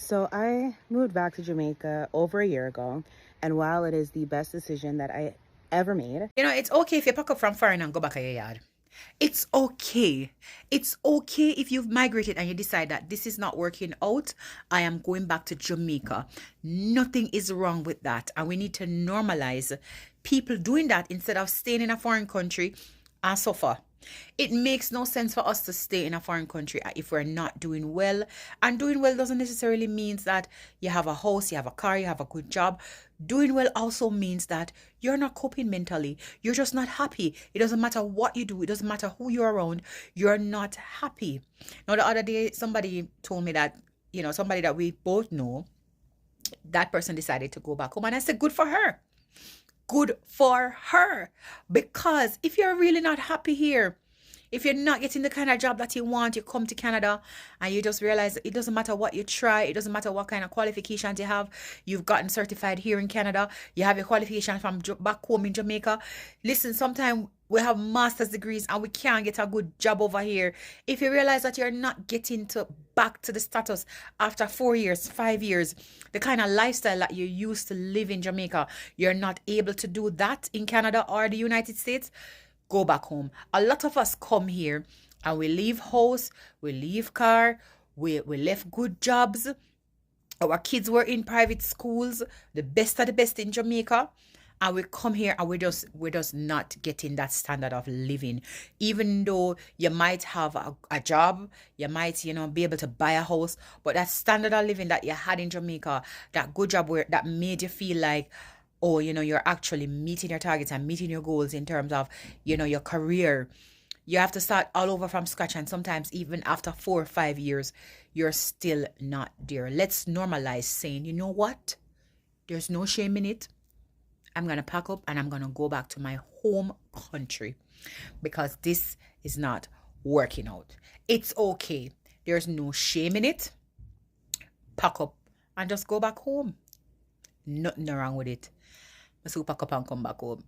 So I moved back to Jamaica over a year ago, and while it is the best decision that I ever made, You know, it's okay if you pack up from foreign and go back to your yard. It's okay. It's okay if you've migrated and you decide that this is not working out. I am going back to Jamaica. Nothing is wrong with that. And we need to normalize people doing that instead of staying in a foreign country and suffer. It makes no sense for us to stay in a foreign country if we're not doing well. And doing well doesn't necessarily mean that you have a house, you have a car, you have a good job. Doing well also means that you're not coping mentally. You're just not happy. It doesn't matter what you do, it doesn't matter who you're around, you're not happy. Now, the other day, somebody told me that, somebody that we both know, that person decided to go back home. And I said, good for her. Good for her. Because if you're really not happy here, if you're not getting the kind of job that you want, you come to Canada and you just realize it doesn't matter what you try, it doesn't matter what kind of qualifications you have. You've gotten certified here in Canada, you have your qualification from back home in Jamaica. Listen, sometimes we have master's degrees and we can't get a good job over here. If you realize that you're not getting to back to the status after 4 years, 5 years, the kind of lifestyle that you used to live in Jamaica, you're not able to do that in Canada or the United States, go back home. A lot of us come here and we leave house, we leave car, we left good jobs. Our kids were in private schools, the best of the best in Jamaica. And we come here and we're just not getting that standard of living. Even though you might have a job, you might, be able to buy a house, but that standard of living that you had in Jamaica, that good job where that made you feel like, oh, you're actually meeting your targets and meeting your goals in terms of, your career. You have to start all over from scratch. And sometimes even after 4 or 5 years, you're still not there. Let's normalize saying, you know what? There's no shame in it. I'm going to pack up and I'm going to go back to my home country because this is not working out. It's okay. There's no shame in it. Pack up and just go back home. Nothing wrong with it. Let's go pack up and come back home.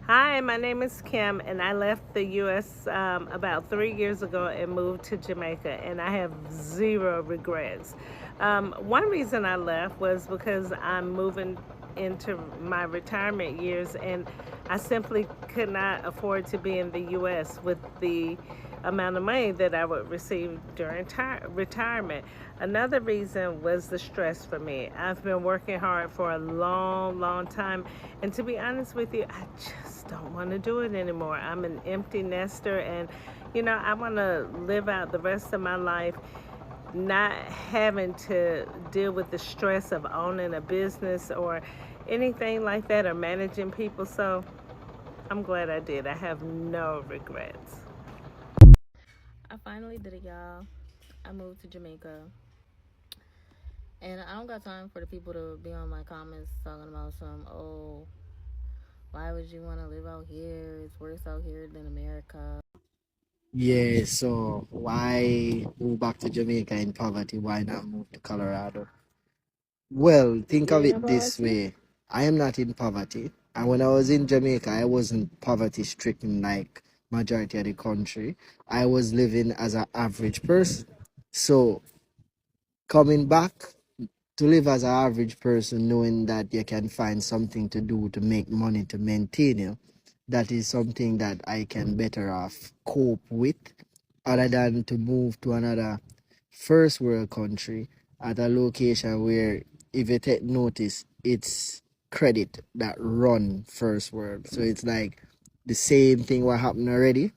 Hi, my name is Kim, and I left the U.S. About 3 years ago and moved to Jamaica, and I have zero regrets. One reason I left was because I'm moving into my retirement years, and I simply could not afford to be in the U.S. with the amount of money that I would receive during retirement. Another reason was the stress for me. I've been working hard for a long time, and to be honest with you, I just don't want to do it anymore. I'm an empty nester, and I want to live out the rest of my life not having to deal with the stress of owning a business or anything like that, or managing people. So I'm glad I did. I have no regrets. I finally did it, y'all. I moved to Jamaica. And I don't got time for the people to be on my comments talking about why would you want to live out here? It's worse out here than America. Yeah, so why move back to Jamaica in poverty? Why not move to Colorado? Well, think of it this way. I am not in poverty. And when I was in Jamaica, I wasn't poverty stricken like majority of the country. I was living as an average person. So coming back to live as an average person, knowing that you can find something to do to make money to maintain you, that is something that I can better off cope with, other than to move to another first world country at a location where, if you take notice, it's credit that run first world. So it's like the same thing what happened already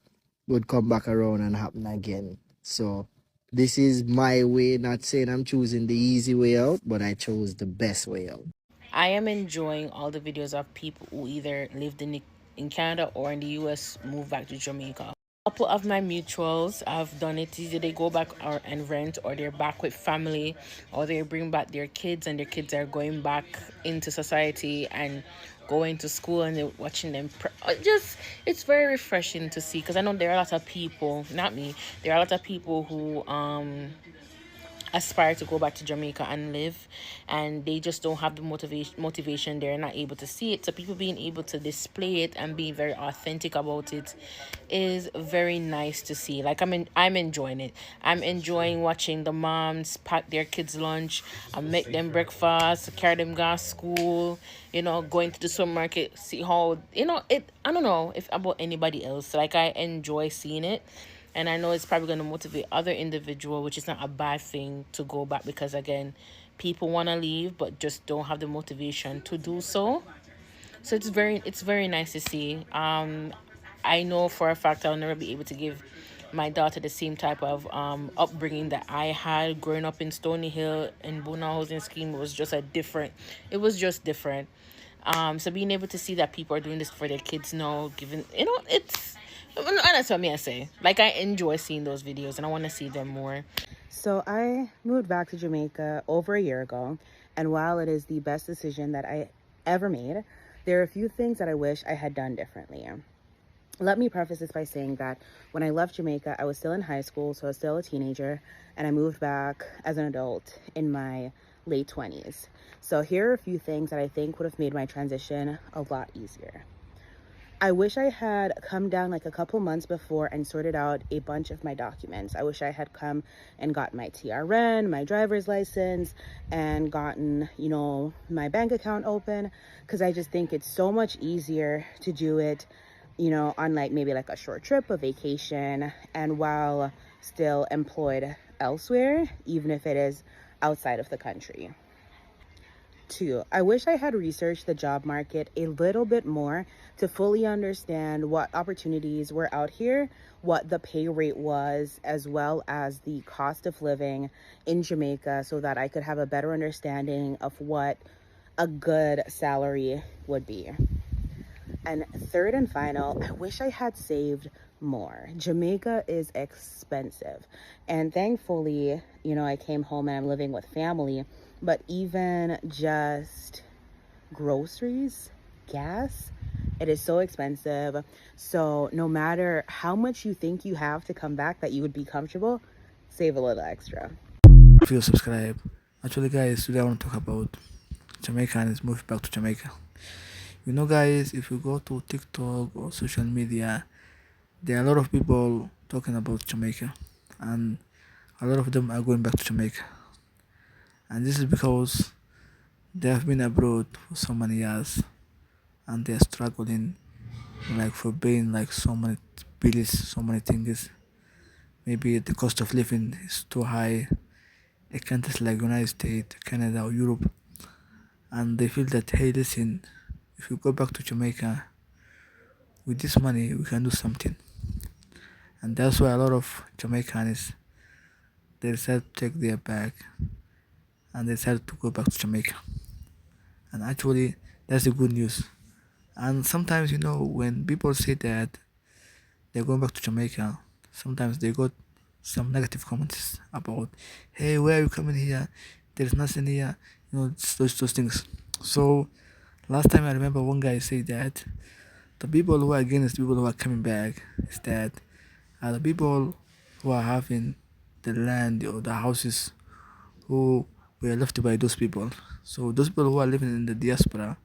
would come back around and happen again. So this is my way, not saying I'm choosing the easy way out, but I chose the best way out. I am enjoying all the videos of people who either lived in Canada or in the US move back to Jamaica. A couple of my mutuals have done it. Either they go back and rent, or they're back with family, or they bring back their kids and their kids are going back into society and going to school, and they're watching them. It's very refreshing to see, because I know there are a lot of people, not me, there are a lot of people who aspire to go back to Jamaica and live, and they just don't have the motivation. They're not able to see it. So people being able to display it and being very authentic about it is very nice to see. Like I'm enjoying it. I'm enjoying watching the moms pack their kids lunch and make them breakfast, carry them to school, going to the supermarket, see how, it. I don't know if about anybody else. Like, I enjoy seeing it, and I know it's probably going to motivate other individual, which is not a bad thing to go back, because again, people want to leave but just don't have the motivation to do so. So it's very nice to see. I know for a fact I'll never be able to give my daughter the same type of upbringing that I had growing up in Stony Hill and Bona housing scheme. It was just different. So being able to see that people are doing this for their kids now, given, it's, and that's what I say. Like, I enjoy seeing those videos and I want to see them more. So I moved back to Jamaica over a year ago, and while it is the best decision that I ever made, there are a few things that I wish I had done differently. Let me preface this by saying that when I left Jamaica, I was still in high school, so I was still a teenager, and I moved back as an adult in my late 20s. So here are a few things that I think would have made my transition a lot easier. I wish I had come down like a couple months before and sorted out a bunch of my documents. I wish I had come and got my TRN, my driver's license, and gotten, my bank account open, because I just think it's so much easier to do it, on like maybe like a short trip, a vacation, and while still employed elsewhere, even if it is outside of the country. Two, I wish I had researched the job market a little bit more to fully understand what opportunities were out here, what the pay rate was, as well as the cost of living in Jamaica, so that I could have a better understanding of what a good salary would be. And third and final, I wish I had saved more. Jamaica is expensive. And thankfully, I came home and I'm living with family, but even just groceries, gas, it is so expensive. So no matter how much you think you have to come back that you would be comfortable, save a little extra. If you subscribe. Actually, guys, today I want to talk about Jamaicans moving back to Jamaica. Guys, if you go to TikTok or social media, there are a lot of people talking about Jamaica, and a lot of them are going back to Jamaica. And this is because they have been abroad for so many years and they're struggling, like, for paying like so many bills, so many things. Maybe the cost of living is too high in countries like United States, Canada, or Europe, and they feel that, hey, listen, if we go back to Jamaica with this money, we can do something. And that's why a lot of Jamaicans, they decided to take their bag and they decided to go back to Jamaica. And actually, that's the good news. And sometimes, when people say that they're going back to Jamaica, sometimes they got some negative comments about, hey, where are you coming here? There's nothing here, those things. So last time I remember one guy said that the people who are against people who are coming back is that are the people who are having the land or the houses who were left by those people. So those people who are living in the diaspora,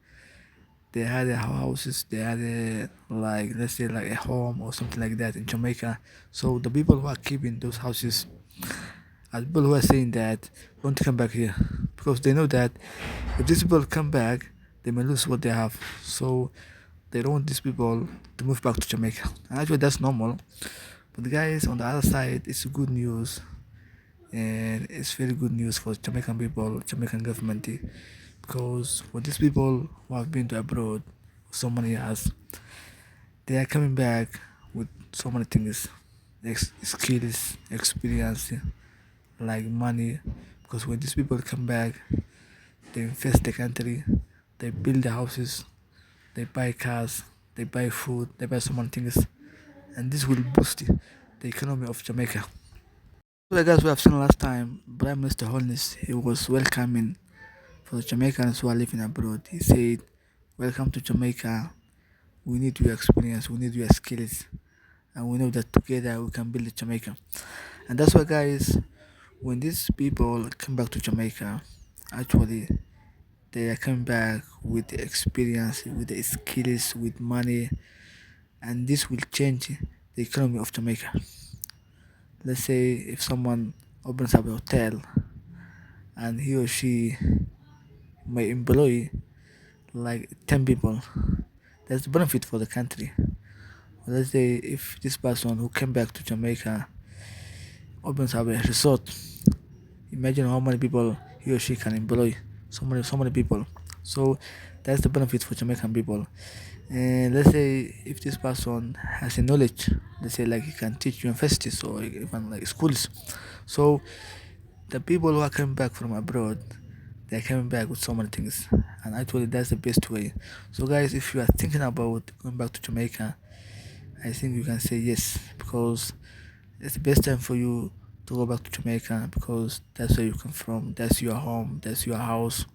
they had their houses, they had like, let's say, like a home or something like that in Jamaica. So the people who are keeping those houses are people who are saying that want to come back here, because they know that if these people come back, they may lose what they have. So they don't want these people to move back to Jamaica. And actually, that's normal. But guys, on the other side, it's good news, and it's very good news for Jamaican people, Jamaican government, because for these people who have been to abroad for so many years, they are coming back with so many things, skills, experience, like money. Because when these people come back, they invest the country, they build the houses, they buy cars, they buy food, they buy so many things, and this will boost the economy of Jamaica. So, guys, we have seen last time, Prime Minister Holness, he was welcoming for the Jamaicans who are living abroad. He said, "Welcome to Jamaica. We need your experience, we need your skills, and we know that together we can build Jamaica." And that's why, guys, When these people come back to Jamaica, actually they are coming back with the experience, with the skills, with money, and this will change the economy of Jamaica. Let's say if someone opens up a hotel and he or she may employ like 10 people, that's the benefit for the country. Let's say if this person who came back to Jamaica opens up a resort, imagine how many people he or she can employ. So many people. So that's the benefit for Jamaican people. And let's say if this person has a knowledge, let's say like he can teach universities or even like schools. So the people who are coming back from abroad, they're coming back with so many things, and actually that's the best way. So guys, if you are thinking about going back to Jamaica, I think you can say yes, because it's the best time for you to go back to Jamaica, because that's where you come from, that's your home, that's your house,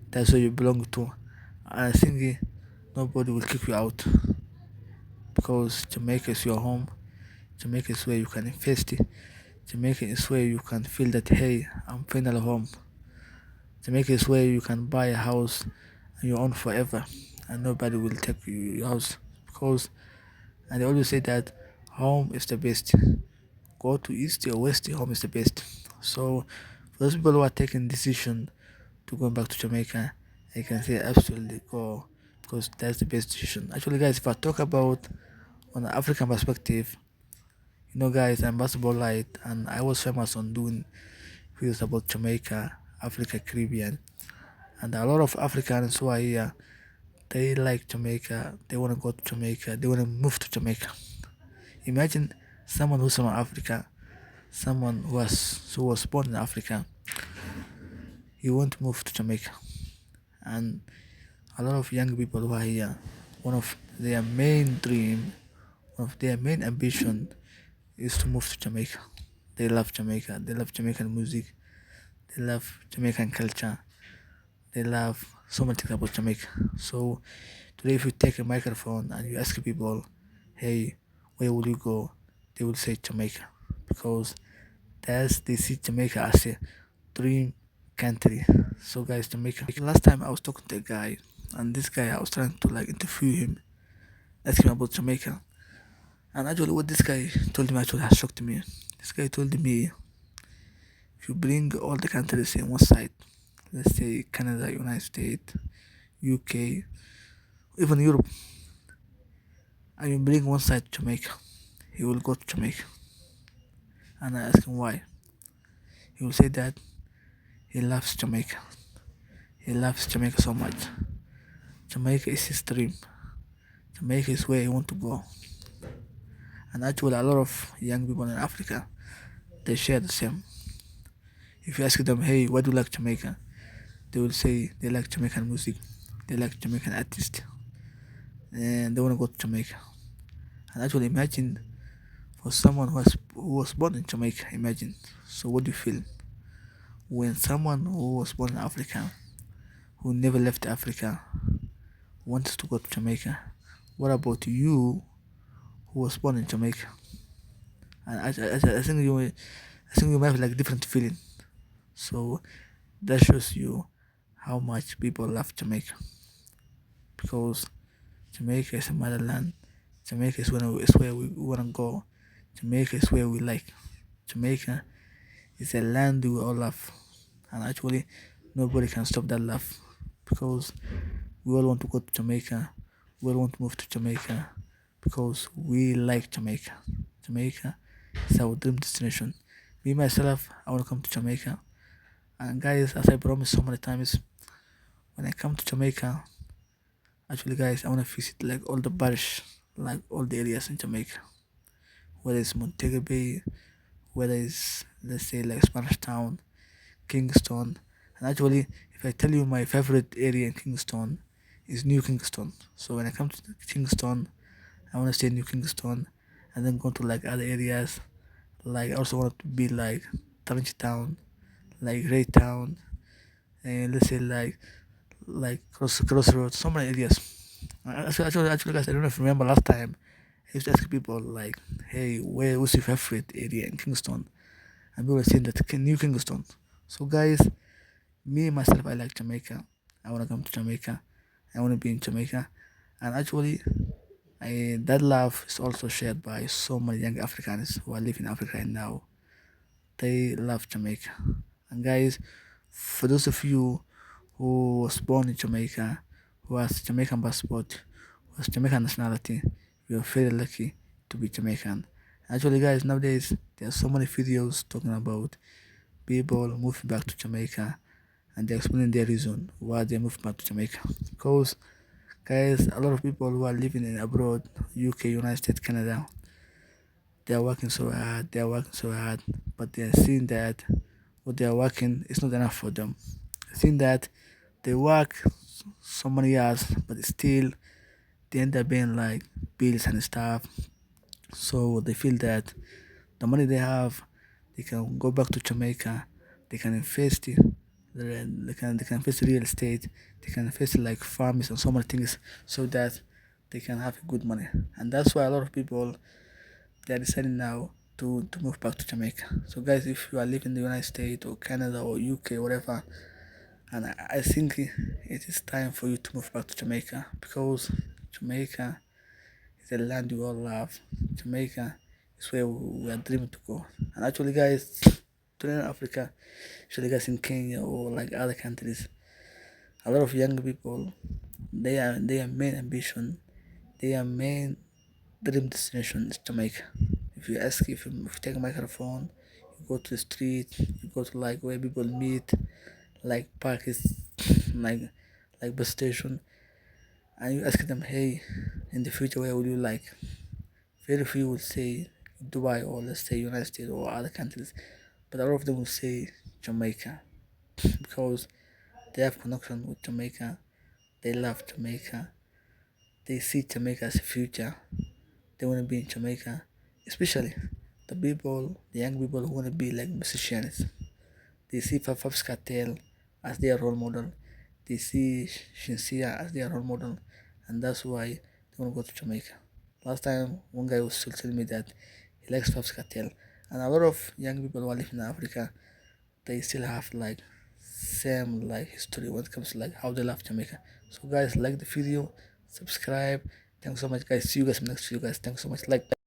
that's where you belong to. I think nobody will kick you out, because Jamaica is your home. Jamaica is where you can invest. Jamaica is where you can feel that hey, I'm finally home. Jamaica is where you can buy a house and you own forever, and nobody will take your house, because and they always say that home is the best. Go to east or west, home is the best. So for those people who are taking decision to go back to Jamaica, I can say absolutely go, because that's the best decision. Actually, guys, if I talk about on an African perspective, guys, I'm basketball light, and I was famous on doing videos about Jamaica, Africa, Caribbean, and a lot of Africans who are here, they like Jamaica. They want to go to Jamaica. They want to move to Jamaica. Imagine someone who's from Africa, someone who was born in Africa, he want to move to Jamaica, and a lot of young people who are here, one of their main dream, one of their main ambition is to move to Jamaica. They love Jamaica. They love Jamaican music. They love Jamaican culture. They love so much things about Jamaica. So today, if you take a microphone and you ask people, "Hey, where will you go?" they will say Jamaica, because they see Jamaica as a dream country. So guys, Jamaica. Last time I was talking to a guy, and this guy I was trying to like interview him, ask him about Jamaica, and actually what this guy told me actually has shocked me. This guy told me if you bring all the countries in one side, let's say Canada, United States, UK, even Europe, and you bring one side to Jamaica, he will go to Jamaica. And I ask him why. He will say that he loves Jamaica. He loves Jamaica so much. Jamaica is his dream. Jamaica is where he want to go. And actually, a lot of young people in Africa, they share the same. If you ask them, hey, why do you like Jamaica? They will say they like Jamaican music, they like Jamaican artists, and they want to go to Jamaica. And actually, imagine for someone who was born in Jamaica, imagine. So, what do you feel when someone who was born in Africa, who never left Africa, wants to go to Jamaica? What about you, who was born in Jamaica? And I think you might have like different feeling. So that shows you how much people love Jamaica, because Jamaica is a motherland. Jamaica is where we want to go. Jamaica is where we like. Jamaica is a land we all love, and actually nobody can stop that love, because we all want to go to Jamaica. We all want to move to Jamaica, because we like Jamaica. Jamaica is our dream destination. Me myself, I want to come to Jamaica. And guys, as I promised so many times, when I come to Jamaica, actually guys, I want to visit like all the parish, like all the areas in Jamaica, whether it's Montego Bay, whether it's, let's say, like Spanish Town, Kingston. And actually, if I tell you my favorite area in Kingston is New Kingston. So when I come to Kingston, I want to stay in New Kingston, and then go to like other areas. Like I also want to be like Tarrant Town, like Raytown, and let's say like Crossroads, so many areas. Actually, guys, I don't know if you remember last time I used to ask people like, "Hey, what's your favorite area in Kingston?" and people are saying that New Kingston. So guys, me myself, I like Jamaica. I want to come to Jamaica. I want to be in Jamaica, and actually, that love is also shared by so many young Africans who are living in Africa right now. They love Jamaica, and guys, for those of you who was born in Jamaica, who has Jamaican passport, who has Jamaican nationality, you are very lucky to be Jamaican. Actually, guys, nowadays there are so many videos talking about people moving back to Jamaica and they're explaining their reason why they moved back to Jamaica. Because, guys, a lot of people who are living in abroad, UK, United States, Canada, they are working so hard, but they are seeing that what they are working is not enough for them. Seeing that they work so many years, but still they end up being like bills and stuff. So they feel that the money they have, they can go back to Jamaica, they can invest it, they can invest in real estate, they can invest in like farms and so many things, so that they can have good money. And that's why a lot of people they are deciding now to move back to Jamaica. So guys, if you are living in the United States or Canada or UK, whatever, and I think it is time for you to move back to Jamaica, because Jamaica is a land we all love. Jamaica is where we are dreaming to go. And actually, guys, to Africa, especially guys in Kenya or like other countries, a lot of young people, their main ambition, their main dream destination is Jamaica. If you take a microphone, you go to the street, you go to like where people meet, like parks, like like bus station, and you ask them, hey, in the future where would you like? Very few will say Dubai or let's say United States or other countries, but a lot of them will say Jamaica because they have connection with Jamaica, they love Jamaica, they see Jamaica as a future, they want to be in Jamaica, especially the young people who want to be like musicians. They see Faf's Cartel as their role model. They see Shinsia as their role model, and that's why they want to go to Jamaica. Last time, one guy was still telling me that he likes Faf's Cartel, and a lot of young people who are living in Africa, they still have like same like history when it comes to like how they love Jamaica. So guys, like the video, subscribe. Thanks so much, guys. See you guys in the next video, guys. Thanks so much. Like.